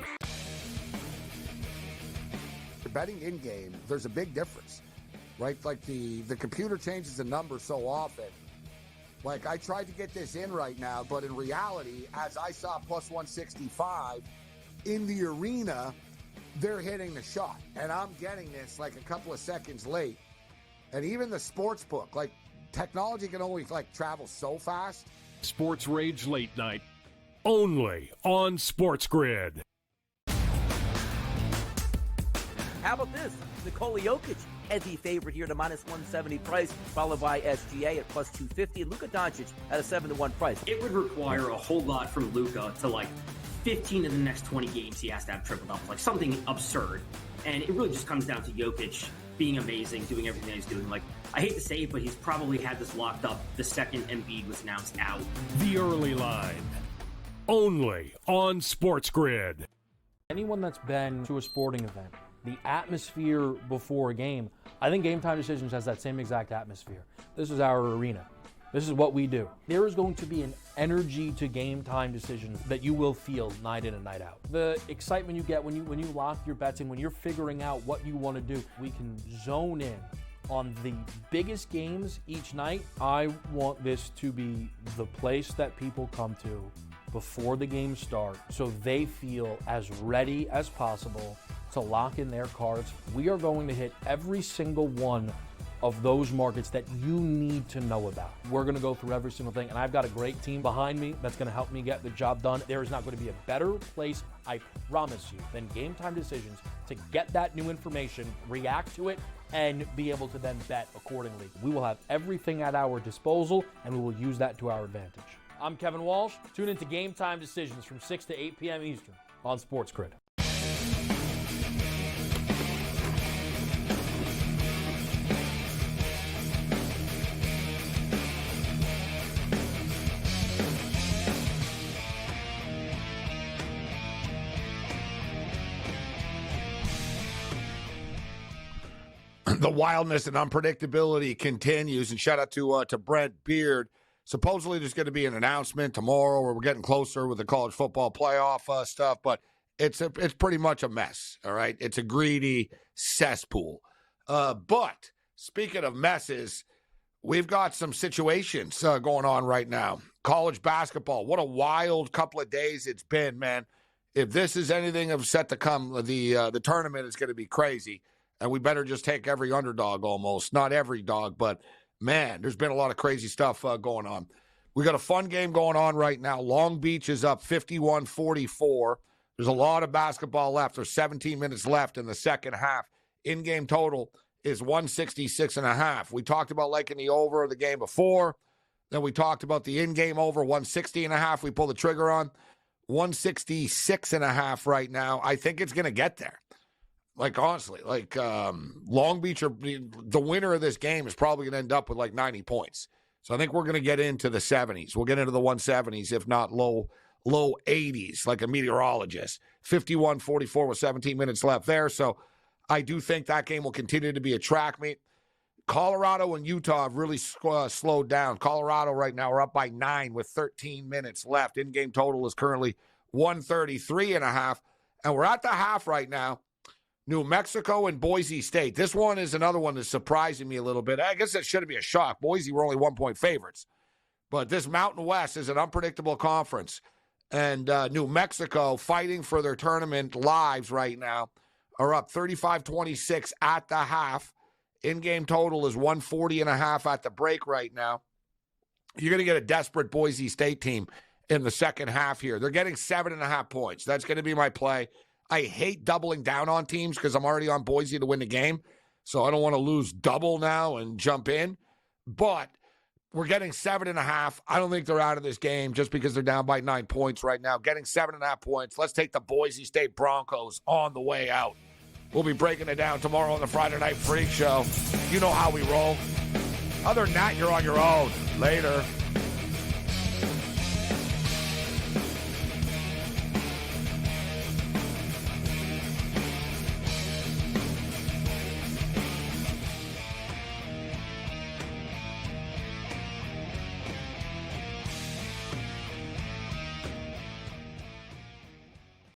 Betting in-game, there's a big difference, right? Like the computer changes the number so often Like, I tried to get this in right now, but in reality, as I saw plus 165 in the arena, they're hitting the shot. And I'm getting this like a couple of seconds late. And even the sports book, like, technology can only, like, travel so fast. SportsRage Late Night, only on SportsGrid. How about this? Nikola Jokic, heavy favorite here at a minus 170 price, followed by SGA at plus 250, and Luka Doncic at a 7-1 price. It would require a whole lot from Luka to, like, 15 of the next 20 games he has to have triple doubles, like something absurd. And it really just comes down to Jokic being amazing, doing everything he's doing. Like, I hate to say it, but he's probably had this locked up the second Embiid was announced out. The early line, only on SportsGrid. Anyone that's been to a sporting event, the atmosphere before a game, I think Game Time Decisions has that same exact atmosphere. This is our arena. This is what we do. There is going to be an energy to Game Time Decisions that you will feel night in and night out. The excitement you get when you lock your bets in, when you're figuring out what you want to do, we can zone in on the biggest games each night. I want this to be the place that people come to before the games start so they feel as ready as possible to lock in their cards. We are going to hit every single one of those markets that you need to know about. We're going to go through every single thing, and I've got a great team behind me that's going to help me get the job done. There is not going to be a better place, I promise you, than Game Time Decisions to get that new information, react to it, and be able to then bet accordingly. We will have everything at our disposal, and we will use that to our advantage. I'm Kevin Walsh. Tune into Game Time Decisions from 6 to 8 p.m. Eastern on SportsGrid. The wildness and unpredictability continues, and shout out to Brent Beard. Supposedly there's going to be an announcement tomorrow where we're getting closer with the college football playoff stuff, but it's pretty much a mess, all right? It's a greedy cesspool. But speaking of messes, we've got some situations going on right now. College basketball, what a wild couple of days it's been, man. If this is anything of set to come, the tournament is going to be crazy. And we better just take every underdog almost. Not every dog, but, man, there's been a lot of crazy stuff going on. We got a fun game going on right now. Long Beach is up 51-44. There's a lot of basketball left. There's 17 minutes left in the second half. In-game total is 166.5. We talked about liking the over of the game before. Then we talked about the in-game over, 160.5. We pulled the trigger on 166.5 right now. I think it's going to get there. Like, honestly, like Long Beach, the winner of this game is probably going to end up with like 90 points. So I think we're going to get into the 70s. We'll get into the 170s, if not low 80s, like a meteorologist. 51-44 with 17 minutes left there. So I do think that game will continue to be a track meet. Colorado and Utah have really slowed down. Colorado right now are up by 9 with 13 minutes left. In-game total is currently 133.5. And we're at the half right now. New Mexico and Boise State. This one is another one that's surprising me a little bit. I guess that shouldn't be a shock. Boise were only 1-point favorites. But this Mountain West is an unpredictable conference. And New Mexico, fighting for their tournament lives right now, are up 35-26 at the half. In-game total is 140.5 at the break right now. You're going to get a desperate Boise State team in the second half here. They're getting 7.5 points. That's going to be my play. I hate doubling down on teams because I'm already on Boise to win the game. So I don't want to lose double now and jump in. But we're getting 7.5. I don't think they're out of this game just because they're down by 9 points right now. Getting 7.5 points. Let's take the Boise State Broncos on the way out. We'll be breaking it down tomorrow on the Friday Night Freak Show. You know how we roll. Other than that, you're on your own. Later.